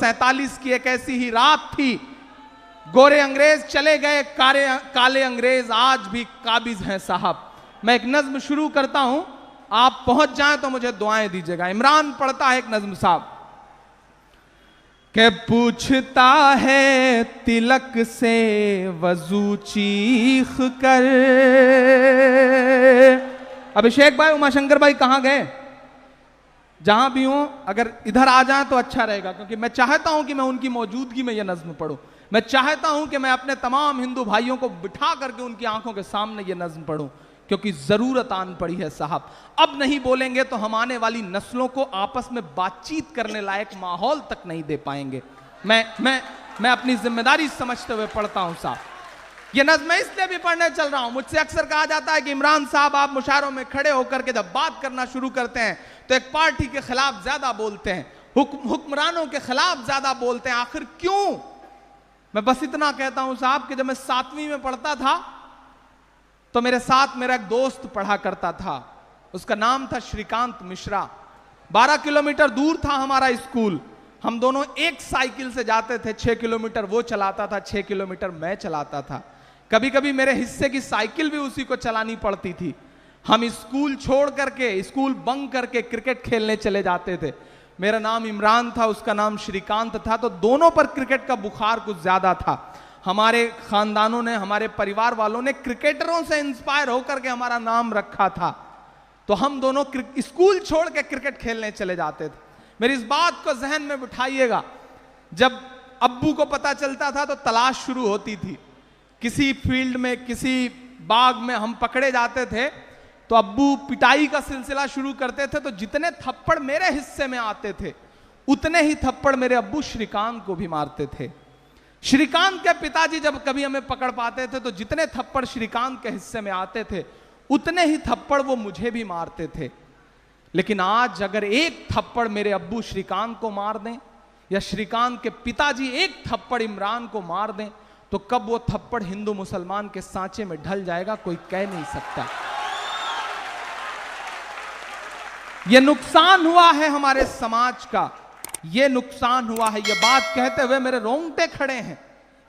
1947 की एक ऐसी ही रात थी, गोरे अंग्रेज चले गए, काले अंग्रेज आज भी काबिज हैं साहब। मैं एक नज्म शुरू करता हूं, आप पहुंच जाएं तो मुझे दुआएं दीजिएगा। इमरान पढ़ता है एक नज्म साहब के पूछता है तिलक से वजू चीख कर। अभिषेक भाई, उमाशंकर भाई कहां गए? जहां भी हूं अगर इधर आ जाएं तो अच्छा रहेगा, क्योंकि मैं चाहता हूं कि मैं उनकी मौजूदगी में यह नज्म पढ़ूं। मैं चाहता हूं कि मैं अपने तमाम हिंदू भाइयों को बिठा करके उनकी आंखों के सामने यह नज्म पढ़ूं, क्योंकि जरूरत आन पड़ी है साहब। अब नहीं बोलेंगे तो हम आने वाली नस्लों को आपस में बातचीत करने लायक माहौल तक नहीं दे पाएंगे। मैं अपनी जिम्मेदारी समझते हुए पढ़ता हूं साहब। यह नज्म मैं इसलिए भी पढ़ने चल रहा हूं, मुझसे अक्सर कहा जाता है कि इमरान साहब आप मुशायरों में खड़े होकर के जब बात करना शुरू करते हैं तो एक पार्टी के खिलाफ ज्यादा बोलते हैं, हुक्मरानों के खिलाफ ज्यादा बोलते हैं, आखिर क्यों? मैं बस इतना कहता हूं साहब कि जब मैं 7वीं में पढ़ता था तो मेरे साथ मेरा एक दोस्त पढ़ा करता था, उसका नाम था श्रीकांत मिश्रा। 12 किलोमीटर दूर था हमारा स्कूल, हम दोनों एक साइकिल से जाते थे। 6 किलोमीटर वो चलाता था, 6 किलोमीटर मैं चलाता था। कभी कभी मेरे हिस्से की साइकिल भी उसी को चलानी पड़ती थी। हम स्कूल छोड़ करके, स्कूल बंक करके क्रिकेट खेलने चले जाते थे। मेरा नाम इमरान था, उसका नाम श्रीकांत था, तो दोनों पर क्रिकेट का बुखार कुछ ज्यादा था। हमारे खानदानों ने, हमारे परिवार वालों ने क्रिकेटरों से इंस्पायर होकर के हमारा नाम रखा था, तो हम दोनों स्कूल छोड़ के क्रिकेट खेलने चले जाते थे। मेरी इस बात को जहन में बिठाइएगा, जब अब्बू को पता चलता था तो तलाश शुरू होती थी। किसी फील्ड में, किसी बाग में हम पकड़े जाते थे तो अब्बू पिटाई का सिलसिला शुरू करते थे, तो जितने थप्पड़ मेरे हिस्से में आते थे उतने ही थप्पड़ मेरे अब्बू श्रीकांत को भी मारते थे। श्रीकांत के पिताजी जब कभी हमें पकड़ पाते थे तो जितने थप्पड़ श्रीकांत के हिस्से में आते थे उतने ही थप्पड़ वो मुझे भी मारते थे। लेकिन आज अगर एक थप्पड़ मेरे अब्बू श्रीकांत को मार दें या श्रीकांत के पिताजी एक थप्पड़ इमरान को मार दें तो कब वो थप्पड़ हिंदू मुसलमान के सांचे में ढल जाएगा कोई कह नहीं सकता। ये नुकसान हुआ है हमारे समाज का, ये नुकसान हुआ है, ये बात कहते हुए मेरे रोंगटे खड़े हैं।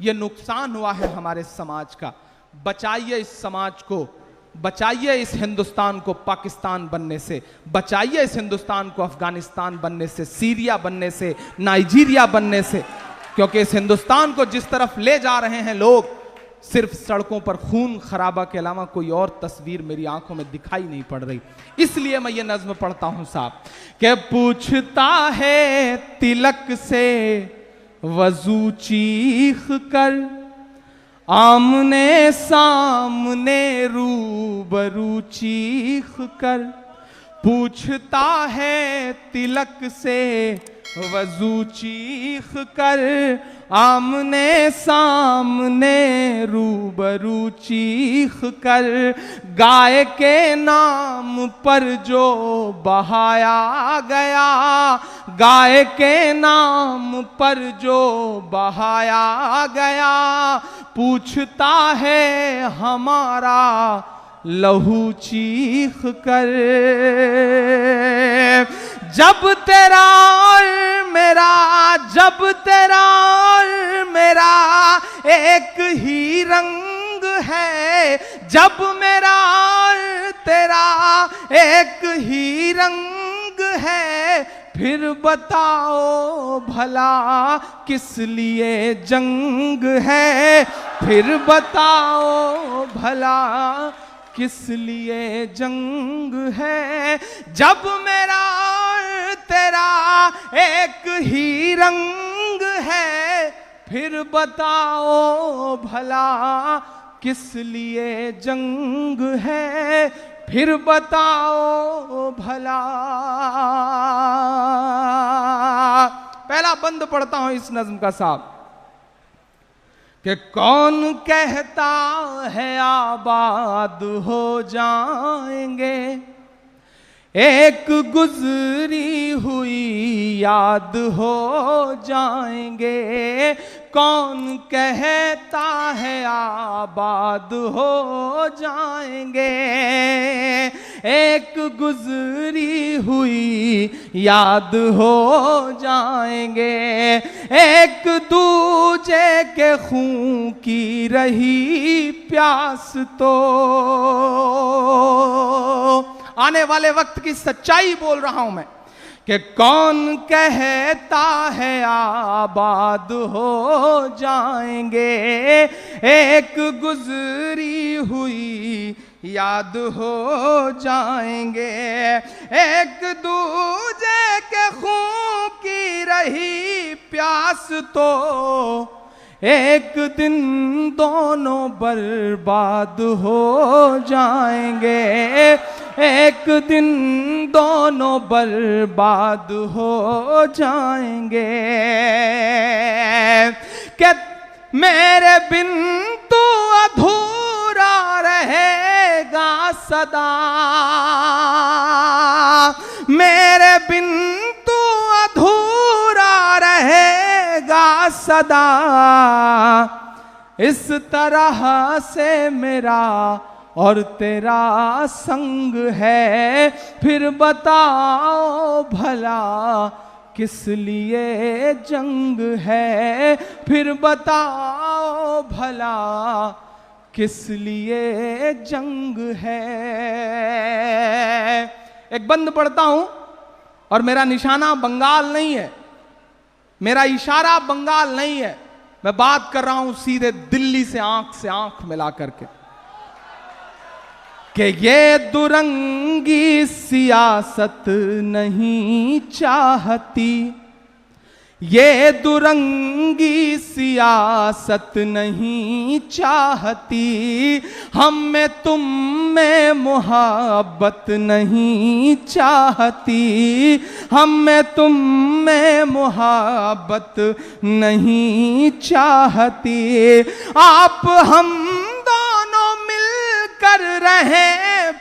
ये नुकसान हुआ है हमारे समाज का। बचाइए इस समाज को, बचाइए इस हिंदुस्तान को पाकिस्तान बनने से, बचाइए इस हिंदुस्तान को अफगानिस्तान बनने से, सीरिया बनने से, नाइजीरिया बनने से, क्योंकि इस हिंदुस्तान को जिस तरफ ले जा रहे हैं लोग, सिर्फ सड़कों पर खून खराबा के अलावा कोई और तस्वीर मेरी आंखों में दिखाई नहीं पड़ रही। इसलिए मैं ये नज्म पढ़ता हूं साहब कि पूछता है तिलक से वजू चीख कर, आमने सामने रूबरू चीख कर। पूछता है तिलक से वजू चीख कर, आमने सामने रूबरू चीख कर। गाय के नाम पर जो बहाया गया, गाय के नाम पर जो बहाया गया, पूछता है हमारा लहू चीख कर। जब तेरा और मेरा, जब तेरा और मेरा एक ही रंग है, जब मेरा और तेरा एक ही रंग है, फिर बताओ भला किस लिए जंग है, फिर बताओ भला किस लिए जंग है। जब मेरा और तेरा एक ही रंग है, फिर बताओ भला किस लिए जंग है, फिर बताओ भला। पहला बंद पढ़ता हूं इस नज्म का साहब कि कौन कहता है आबाद हो जाएंगे, एक गुजरी हुई याद हो जाएंगे। कौन कहता है आबाद हो जाएंगे, एक गुजरी हुई याद हो जाएंगे, एक दूजे के खून की रही प्यास तो। आने वाले वक्त की सच्चाई बोल रहा हूं मैं कि कौन कहता है आबाद हो जाएंगे, एक गुजरी हुई याद हो जाएंगे, एक दूजे के खून की रही प्यास तो एक दिन दोनों बर्बाद हो जाएंगे, एक दिन दोनों बर्बाद हो जाएंगे। कि मेरे बिन तू अधूरा रहेगा सदा, मेरे बिन तू अधूरा रहेगा सदा, इस तरह से मेरा और तेरा संग है, फिर बताओ भला किस लिए जंग है, फिर बताओ भला किस लिए जंग है। एक बंद पढ़ता हूं और मेरा निशाना बंगाल नहीं है, मेरा इशारा बंगाल नहीं है, मैं बात कर रहा हूं सीधे दिल्ली से आंख मिला करके कि ये दुरंगी सियासत नहीं चाहती, ये दुरंगी सियासत नहीं चाहती, हम में तुम में मोहब्बत नहीं चाहती, हम में तुम में मोहब्बत नहीं चाहती, आप हम दोनों मिलकर रहे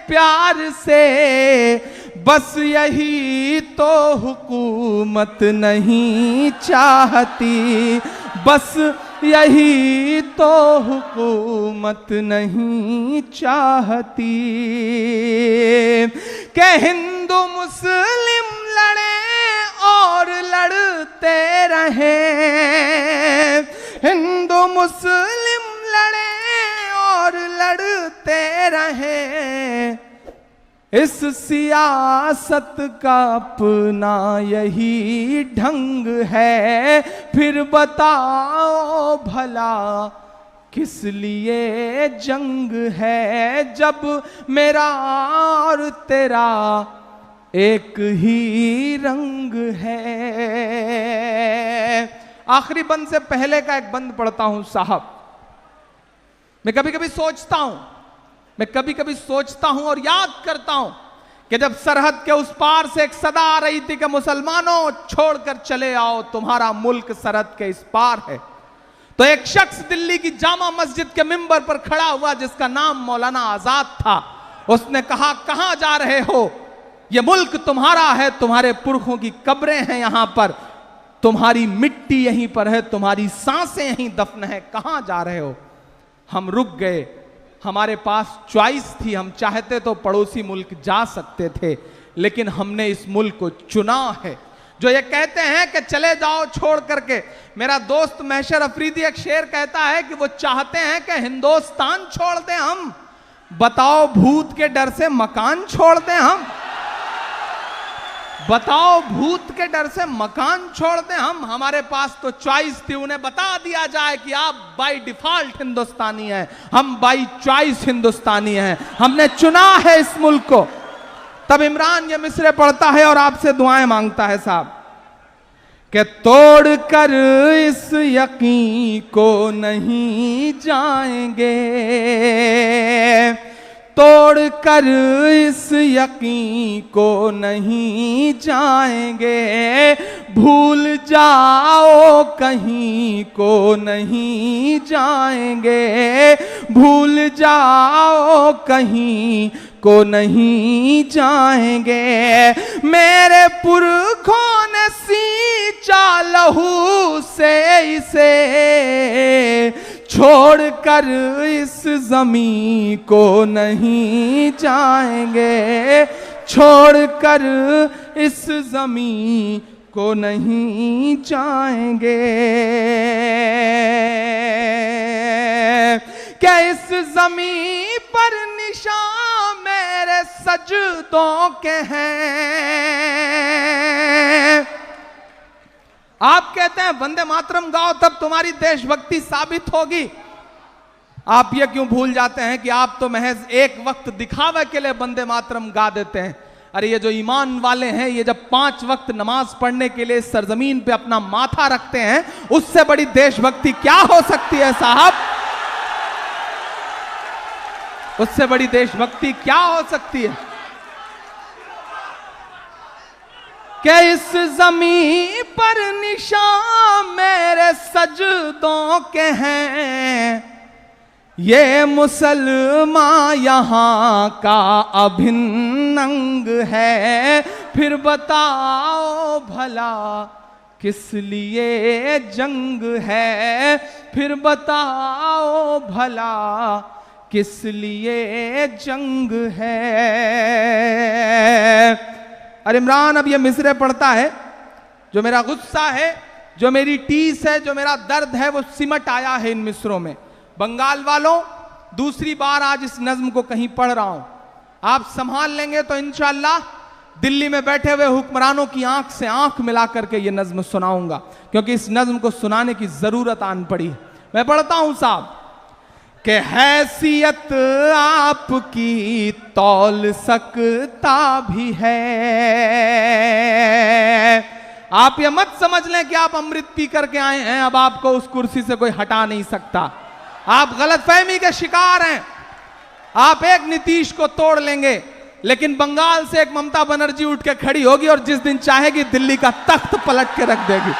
प्यार से, बस यही तो हुकूमत नहीं चाहती, बस यही तो हुकूमत नहीं चाहती। कि हिंदू मुस्लिम लड़े और लड़ते रहे, हिंदू मुस्लिम लड़े और लड़ते रहे, इस सियासत का अपना यही ढंग है, फिर बताओ भला किस लिए जंग है, जब मेरा और तेरा एक ही रंग है। आखिरी बंद से पहले का एक बंद पढ़ता हूं साहब। मैं कभी कभी सोचता हूं और याद करता हूं कि जब सरहद के उस पार से एक सदा आ रही थी कि मुसलमानों छोड़कर चले आओ, तुम्हारा मुल्क सरहद के इस पार है, तो एक शख्स दिल्ली की जामा मस्जिद के मिंबर पर खड़ा हुआ जिसका नाम मौलाना आजाद था। उसने कहा, कहां जा रहे हो, यह मुल्क तुम्हारा है, तुम्हारे पुरखों की कब्रें हैं यहां पर, तुम्हारी मिट्टी यहीं पर है, तुम्हारी सांसें यहीं दफन है, कहां जा रहे हो। हम रुक गए, हमारे पास चॉइस थी, हम चाहते तो पड़ोसी मुल्क जा सकते थे, लेकिन हमने इस मुल्क को चुना है। जो ये कहते हैं कि चले जाओ छोड़ करके, मेरा दोस्त महशर अफरीदी एक शेर कहता है कि वो चाहते हैं कि हिंदुस्तान छोड़ दें हम, बताओ भूत के डर से मकान छोड़ दें हम, बताओ भूत के डर से मकान छोड़ दें हम। हमारे पास तो चॉइस थी, उन्हें बता दिया जाए कि आप बाय डिफॉल्ट हिंदुस्तानी हैं, हम बाय चॉइस हिंदुस्तानी हैं, हमने चुना है इस मुल्क को। तब इमरान ये मिसरे पढ़ता है और आपसे दुआएं मांगता है साहब कि तोड़ कर इस यकीन को नहीं जाएंगे, तोड़ कर इस यकीन को नहीं जाएंगे, भूल जाओ कहीं को नहीं जाएंगे, भूल जाओ कहीं को नहीं जाएंगे। मेरे पुरखों ने सींचा लहू से इसे, छोड़कर इस ज़मीं को नहीं जाएंगे, छोड़कर इस ज़मीं को नहीं जाएंगे। क्या इस ज़मीं पर निशान मेरे सजदों के हैं। आप कहते हैं वंदे मातरम गाओ तब तुम्हारी देशभक्ति साबित होगी। आप ये क्यों भूल जाते हैं कि आप तो महज एक वक्त दिखावे के लिए वंदे मातरम गा देते हैं। अरे ये जो ईमान वाले हैं, ये जब 5 वक्त नमाज पढ़ने के लिए सरजमीन पे अपना माथा रखते हैं, उससे बड़ी देशभक्ति क्या हो सकती है साहब। उससे बड़ी देशभक्ति क्या हो सकती है। कि इस जमीन पर निशान मेरे सजदों के हैं, ये मुसलमान यहाँ का अभिन्न अंग है। फिर बताओ भला किस लिए जंग है, फिर बताओ भला किस लिए जंग है। और इमरान अब ये मिसरे पढ़ता है, जो मेरा गुस्सा है, जो मेरी टीस है, जो मेरा दर्द है, वो सिमट आया है इन मिसरों में। बंगाल वालों, दूसरी बार आज इस नज्म को कहीं पढ़ रहा हूं, आप संभाल लेंगे तो इंशाअल्लाह दिल्ली में बैठे हुए हुक्मरानों की आंख से आंख मिला करके ये नज्म सुनाऊंगा, क्योंकि इस नज्म को सुनाने की जरूरत आन पड़ी है। मैं पढ़ता हूं साहब कि हैसियत आपकी तौल सकता भी है। आप ये मत समझ लें कि आप अमृत पी करके आए हैं, अब आपको उस कुर्सी से कोई हटा नहीं सकता। आप गलतफहमी के शिकार हैं। आप एक नीतीश को तोड़ लेंगे, लेकिन बंगाल से एक ममता बनर्जी उठ के खड़ी होगी और जिस दिन चाहेगी दिल्ली का तख्त पलट के रख देगी।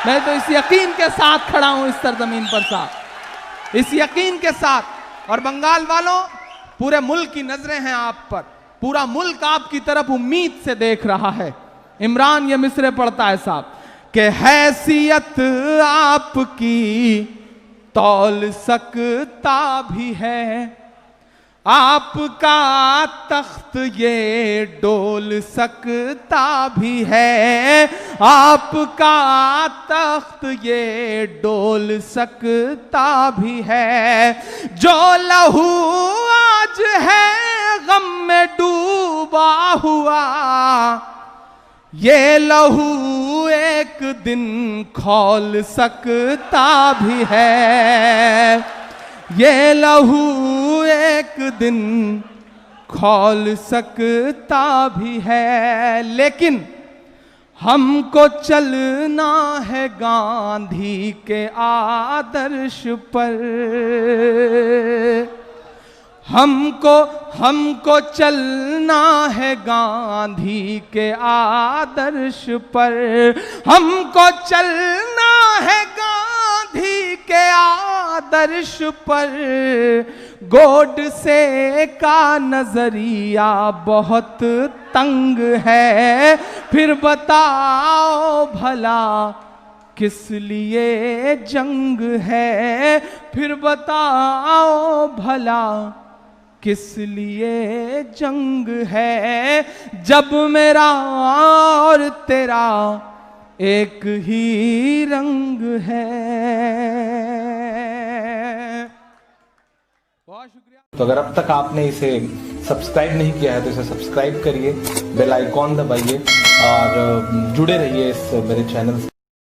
मैं तो इस यकीन के साथ खड़ा हूं इस सरजमीन पर साहब, इस यकीन के साथ। और बंगाल वालों, पूरे मुल्क की नजरें हैं आप पर, पूरा मुल्क आपकी तरफ उम्मीद से देख रहा है। इमरान ये मिसरे पढ़ता है साहब कि हैसियत आपकी तौल सकता भी है, आपका तख्त ये डोल सकता भी है, आपका तख्त ये डोल सकता भी है। जो लहू आज है गम में डूबा हुआ, ये लहू एक दिन खौल सकता भी है, ये लहू एक दिन खौल सकता भी है। लेकिन हमको चलना है गांधी के आदर्श पर, हमको चलना है गांधी के आदर्श पर, हमको चलना है गांधी के आदर्श पर। गोडसे का नजरिया बहुत तंग है, फिर बताओ भला किस लिए जंग है, फिर बताओ भला किस लिए जंग है। जब मेरा और तेरा एक ही रंग है। बहुत शुक्रिया। तो अगर अब तक आपने इसे सब्सक्राइब नहीं किया है तो इसे सब्सक्राइब करिए, बेल आइकॉन दबाइए और जुड़े रहिए इस मेरे चैनल से।